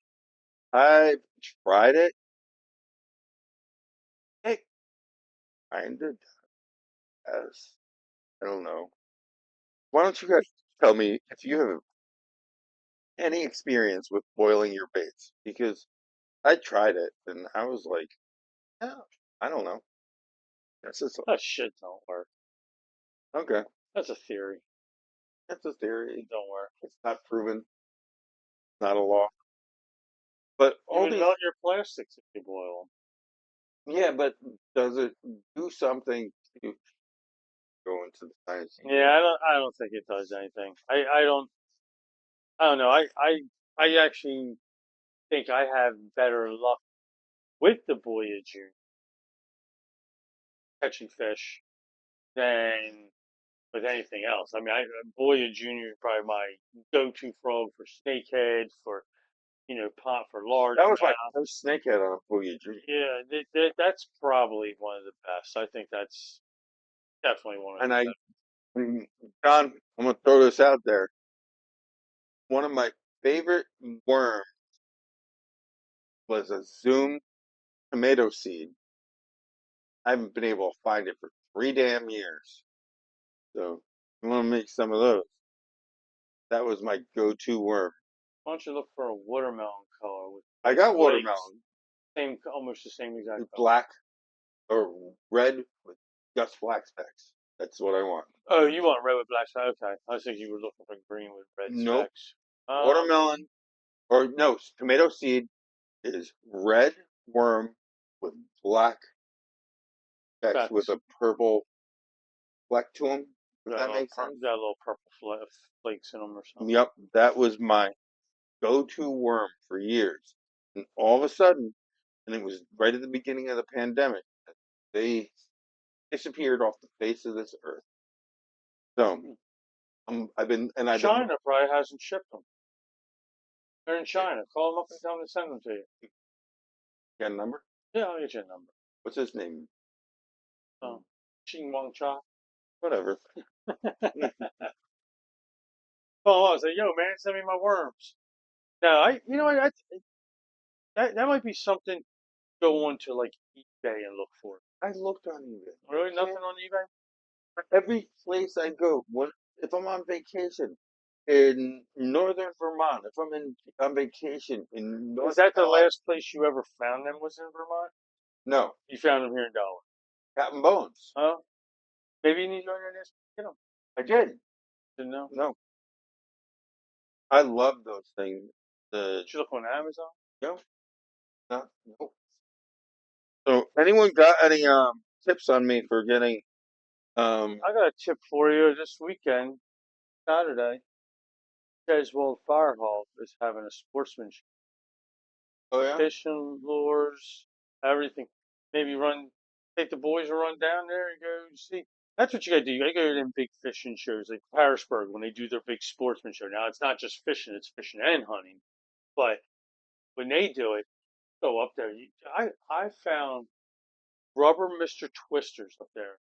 I've tried it. It kind of does. I don't know. Why don't you guys tell me if you have any experience with boiling your baits? Because I tried it and I was like, yeah, I don't know. That's just That shit don't work. okay. That's a theory. That's a theory. It don't work. It's not proven, not a law. But You all would these, melt your plastics if you boil yeah, but does it do something to go into the science? them. Yeah, I don't think it does anything. I don't know. I actually think I have better luck with the Voyager catching fish than with anything else. I mean, Boya Junior is probably my go-to frog for snakehead, for pot for That was my largemouth. first snakehead on a Booyah Dream. Yeah, that's probably one of the best. I think that's definitely one of And the I, best. mm, John, I'm gonna throw this out there. One of my favorite worms was a Zoom tomato seed. I haven't been able to find it for 3 damn years. So I want to make some of those. That was my go-to worm. Why don't you look for a watermelon color with I white got flakes? watermelon, Almost the same exact with color. black or red with just black specks. That's what I want. Oh, you want red with black specks? Okay, I was thinking you were looking for green with red Nope. specks. Um, Watermelon or no, tomato seed is red worm with black specks with specks. a purple fleck to them. Does that make sense? Got a little purple flakes in them or something. Yep, that was my go-to worm for years. And all of a sudden, and it was right at the beginning of the pandemic, they disappeared off the face of this earth. So I've been China probably hasn't shipped them. They're in China. Call them up and tell them to send them to you. got a number. Yeah, I'll get you a number. What's his name? Oh, Ching Wong Cha. Whatever. Oh, I was like, yo, man, send me my worms. No, you know what, that might be something. Go on to like eBay and look for it. I looked on eBay. Really, nothing on eBay? Every place I go, if I'm on vacation in northern Vermont, if I'm on vacation in Was North that the Carolina, last place you ever found them? Was in Vermont? no, You found them here in Delaware? Captain Bones. Huh? Maybe you need to go in there and get them. I did. Didn't know. No, I love those things. The Did you look on Amazon? no, no. So, anyone got any tips on me for getting um? I got a tip for you. This weekend, Saturday, Caswell Fire Hall is having a sportsmanship. Oh yeah, Fishing lures, everything. Maybe take the boys and run down there and go see. That's what you gotta do. You gotta go to them big fishing shows like Harrisburg when they do their big sportsman show. Now it's not just fishing; it's fishing and hunting. But when they do it, go up there. I found rubber Mister Twisters up there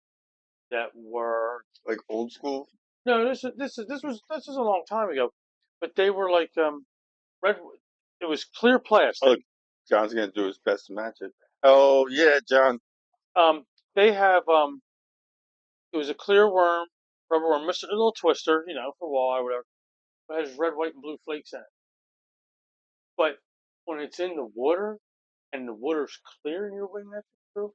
that were like old school. no. This was a long time ago, but they were like red. It was clear plastic. Oh, John's gonna do his best to match it. Oh yeah, John. They have it was a clear worm, rubber worm, a little twister, for walleye, whatever. But it has red, white, and blue flakes in it. But when it's in the water and the water's clear and you're winging that through,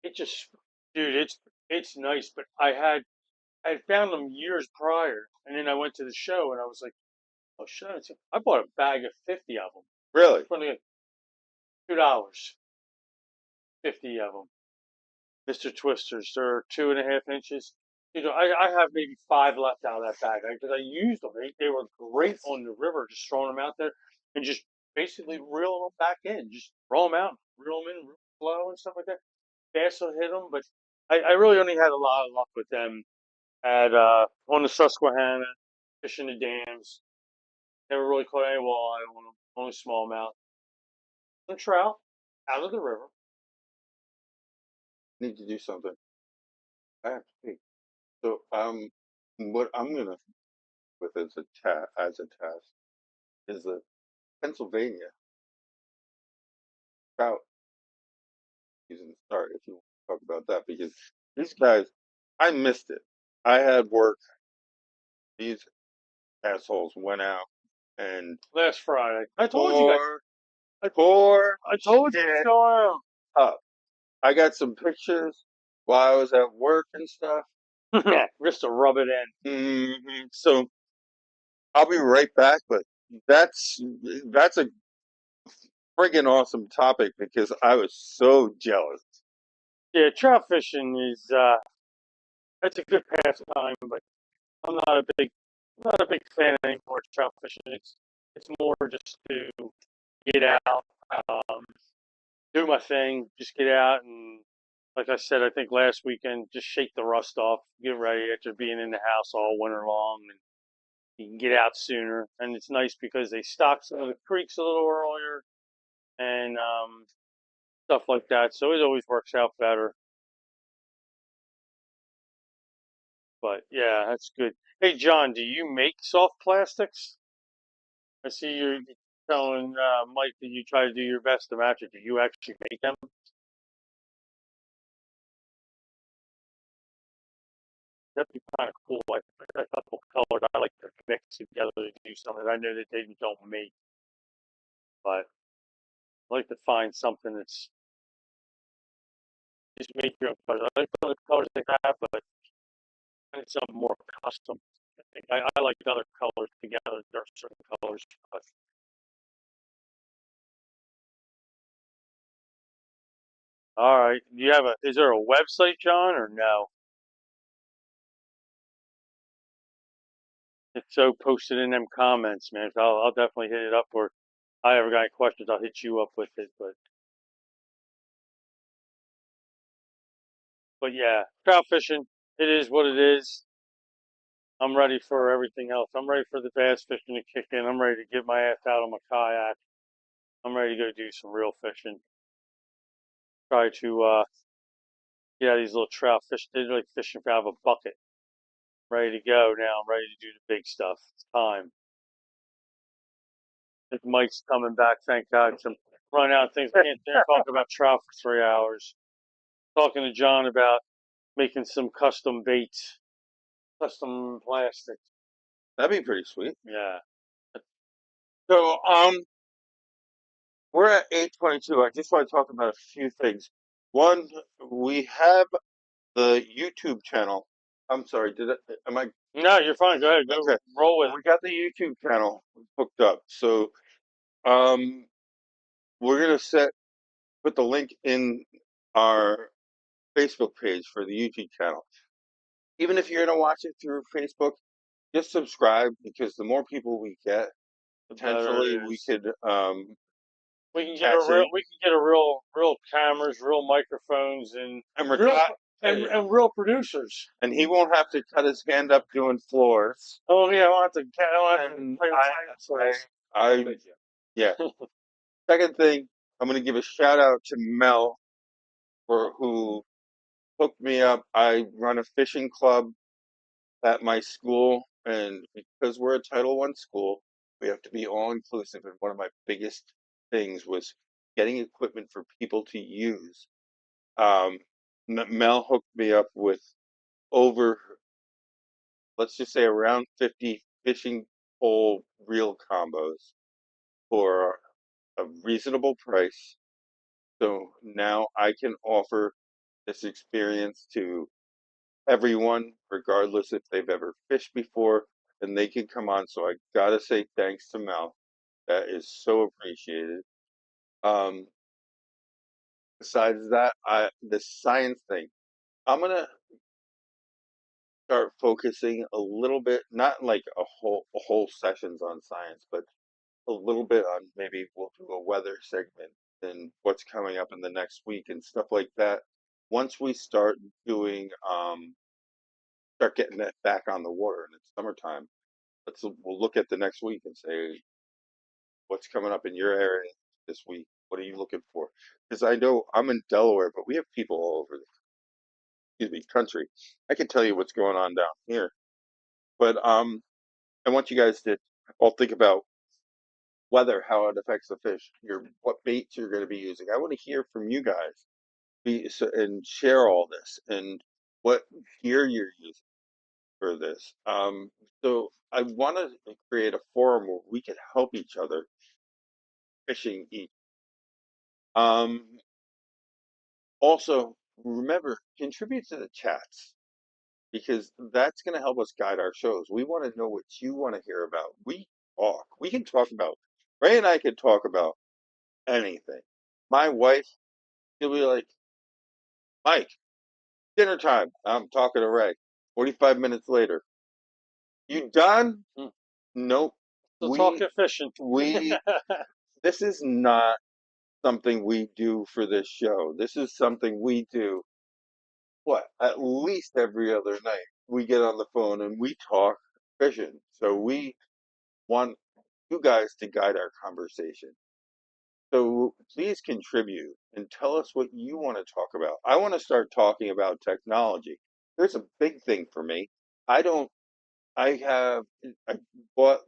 it just, dude, it's nice. But I had found them years prior, and then I went to the show and I was like, oh shit, I bought a bag of 50 of them. Really? For like $2, 50 of them. Mr. Twisters. They're 2.5 inches. I have maybe five left out of that bag because I used them. They were great on the river, just throwing them out there and just basically reeling them back in. Just throw them out, reel them in, real slow and stuff like that. Bass will hit them, but I really only had a lot of luck with them at on the Susquehanna, fishing the dams. Never really caught any walleye on them, only small amount. Some trout out of the river. Need to do something. I have to pee. So what I'm gonna with as a task is the Pennsylvania trout season start. If you want to talk about that, because these guys, I missed it. I had work. These assholes went out and Last Friday, I told you guys. tore I, tore I told you what's shit going on. up. I got some pictures while I was at work and stuff. Just to rub it in. So I'll be right back, but that's that's a friggin' awesome topic because I was so jealous. Yeah, trout fishing is it's a good pastime, but I'm not a big fan anymore of trout fishing. It's more just to get out, um, do my thing, just get out and like I said, I think last weekend, just shake the rust off, get ready after being in the house all winter long, and you can get out sooner. And it's nice because they stock some of the creeks a little earlier and stuff like that. So it always works out better. But yeah, that's good. Hey, John, do you make soft plastics? I see you're telling Mike that you try to do your best to match it. Do you actually make them? That'd be kind of cool. I got a couple colors I like to mix together to do something. I know that they don't make, but I like to find something that's just make your own colors. I like the colors they have, but I need something more custom. I like other colors together. There are certain colors, but all right. Do you have is there a website, John, or no? It's so posted in them comments, man. So I'll definitely hit it up. Or if I ever got any questions, I'll hit you up with it. But yeah, trout fishing. It is what it is. I'm ready for everything else. I'm ready for the bass fishing to kick in. I'm ready to get my ass out on my kayak. I'm ready to go do some real fishing. Try to get these little trout fish. They're like fishing out of a bucket. Ready to go now. I'm ready to do the big stuff. It's time. I think Mike's coming back. Thank God. Some run out things. Can't there talk about trout for 3 hours. Talking to John about making some custom baits, custom plastics. That'd be pretty sweet. Yeah. So, we're at 8:22. I just want to talk about a few things. One, we have the YouTube channel. I'm sorry, am I No, you're fine. Go ahead. Go okay? roll with it. We got the YouTube channel hooked up. So, um, we're gonna put the link in our Facebook page for the YouTube channel. Even if you're gonna watch it through Facebook, just subscribe because the more people we get, The better potentially it we is. could We can get a catch real. in We can get a real cameras, real microphones, and and real record. and real producers. And he won't have to cut his hand up doing floors. Oh yeah, I want to. I want to And play with I, yeah. Second thing, I'm gonna give a shout out to Mel for who hooked me up. I run a fishing club at my school, and because we're a Title One school, we have to be all inclusive. And one of my biggest things was getting equipment for people to use. Um, Mel hooked me up with over, let's just say, around 50 fishing pole reel combos for a reasonable price. So now I can offer this experience to everyone, regardless if they've ever fished before, and they can come on. So I gotta say thanks to Mel. That is so appreciated. Um, besides that, the science thing, I'm gonna start focusing a little bit, not like a whole sessions on science, but a little bit on maybe we'll do a weather segment and what's coming up in the next week and stuff like that. Once we start doing start getting that back on the water and it's summertime, we'll look at the next week and say what's coming up in your area this week. What are you looking for? Because I know I'm in Delaware, but we have people all over the excuse me country. I can tell you what's going on down here, but I want you guys to all think about weather, how it affects the fish, what baits you're going to be using. I want to hear from you guys and share all this and what gear you're using for this. So I want to create a forum where we can help each other fishing each. Um, also, remember, contribute to the chats because that's going to help us guide our shows. We want to know what you want to hear about. We can talk about, Ray and I can talk about anything. My wife, she'll be like, Mike, dinner time. I'm talking to Ray. 45 minutes later. You done? Mm. Nope. So We, talking fishing. we, this is not something we do for this show. This is something we do, what, at least every other night. We get on the phone and we talk fishing. So we want you guys to guide our conversation. So please contribute and tell us what you want to talk about. I want to start talking about technology. There's a big thing for me. I don't, I have, I bought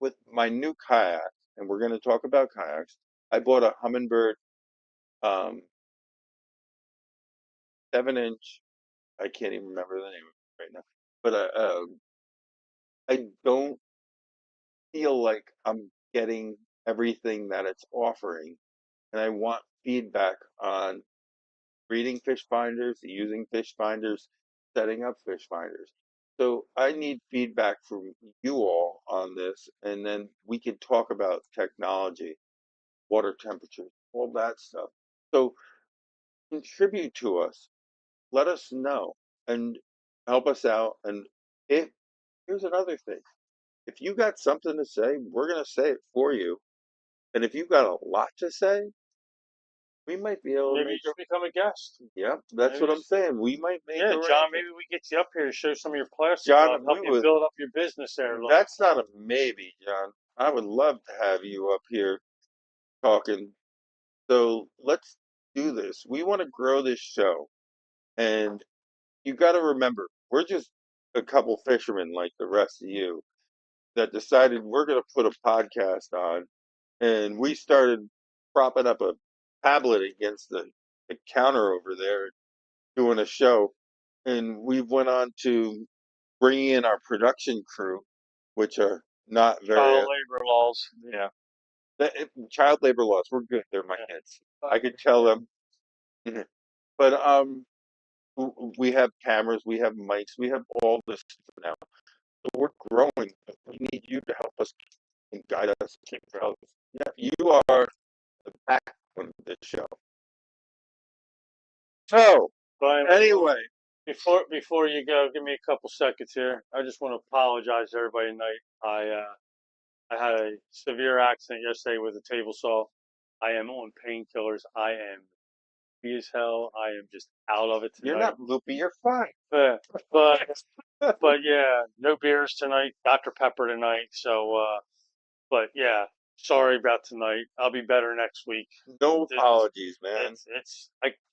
with my new kayak, and we're going to talk about kayaks. I bought a Humminbird, um, 7-inch, I can't even remember the name of it right now, but I don't feel like I'm getting everything that it's offering. And I want feedback on reading fish finders, using fish finders, setting up fish finders. So I need feedback from you all on this, and then we can talk about technology, water temperature, all that stuff. So contribute to us, let us know, and help us out. And if here's another thing. If you got something to say, we're gonna say it for you. And if you've got a lot to say, we might be able to Maybe make you a. should become a guest. Yep, that's Maybe what you I'm saying. We might make Yeah, John, maybe arrangements. we get you up here to show some of your plastic John, stuff, help we you would. build up your business there a little. That's not a maybe, John. I would love to have you up here talking. So let's do this. We want to grow this show. And you got to remember, we're just a couple fishermen like the rest of you that decided we're going to put a podcast on. And we started propping up a tablet against the counter over there doing a show. And we went on to bringing in our production crew, which are not very, Child labor laws. yeah. Child labor laws, we're good. They're my Yeah. kids. I could tell them. But we have cameras, we have mics, we have all this stuff now. So we're growing. We need you to help us and guide us. Keep growing. Yeah, you are the backbone of this show. So But anyway, before you go, give me a couple seconds here. I just want to apologize to everybody tonight. I had a severe accident yesterday with a table saw. I am on painkillers. I am happy as hell. I am just out of it you're tonight. not loopy. You're fine. But but but yeah, no beers tonight. Dr. Pepper tonight. So but yeah, sorry about tonight. I'll be better next week. No This, apologies, man.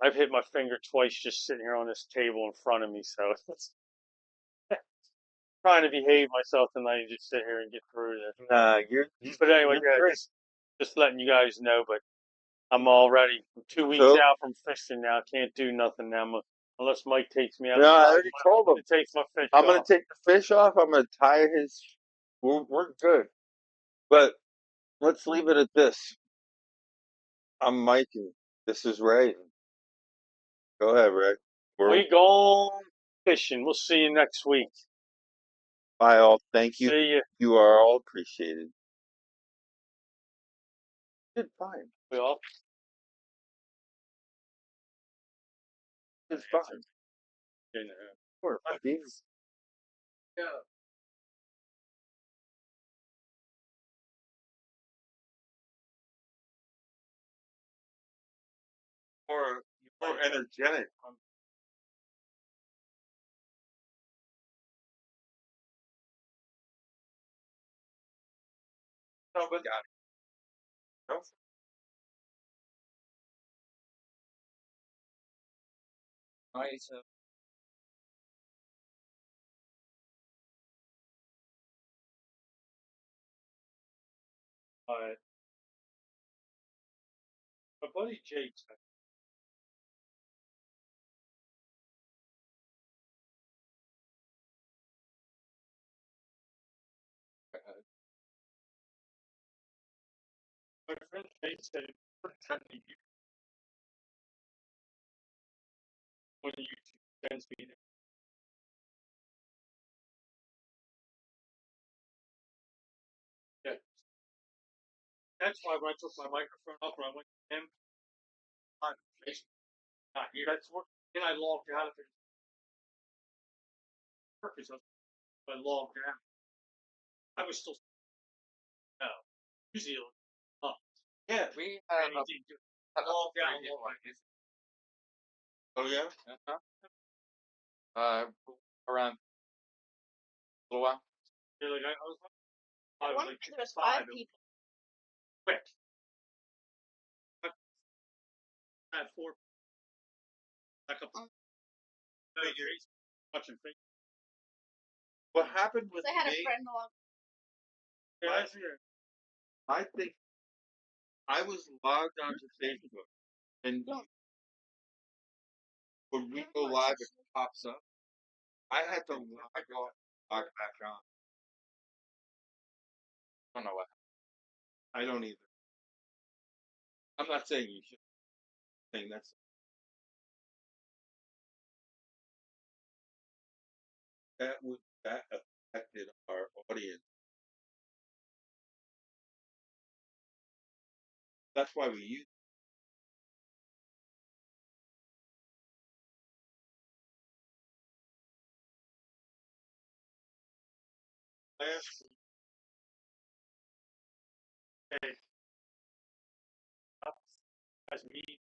I've hit my finger twice just sitting here on this table in front of me, so it's trying to behave myself tonight and just sit here and get through this. Nah, But anyway, you're yeah, great. just letting you guys know. But I'm already 2 weeks So out from fishing now. Can't do nothing now unless Mike takes me no, I outside. already told him. It takes my fish I'm gonna off. take the fish off. I'm gonna tie his. We're good. But let's leave it at this. I'm Mike, and this is Ray. Go ahead, Ray. We're We gone fishing. We'll see you next week. bye, all. Thank you. See you. You are all appreciated. Did fine. We all. Did fine. Sure, geez. Yeah. More energetic. No, but got it. Nice. My buddy Jake. My friend Jake said when you sends me yeah. That's why when I took my microphone up and I went to him on Facebook, not here. That's what. Then I logged out of it. Purpose of I logged out. I was still no. Usually, oh Yeah, we have anything good. Logged out. Oh yeah. Uh-huh. Around a little while. Yeah, like I was like There was five people. quick. I had four. Back up. Figures. Watching things. What happened with I had a me? friend along. Yeah, that's here. I think I was logged onto Facebook, and when we go live, it pops up. I had to log off, log back on. I don't know what. I don't either. I'm not saying you should. I'm saying that affected our audience. That's why we use. glass. Okay. As meat.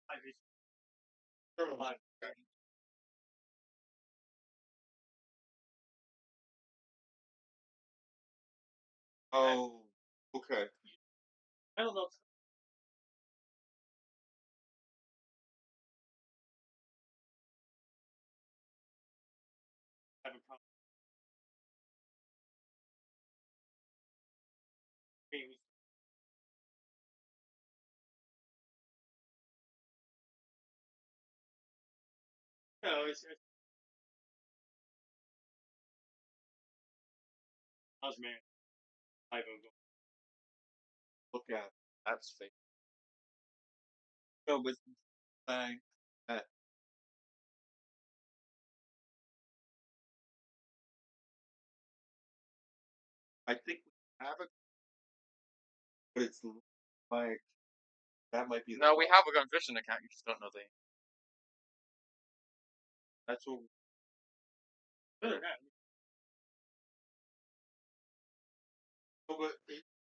I just sort of like Oh, okay. I don't know. Have a conversation. No, it's us man. I don't go. Look at That's fake. so, but saying that I think we have it, but it's like that might be the No, we have a gun fishing account. You just don't know the. that's what Better not. but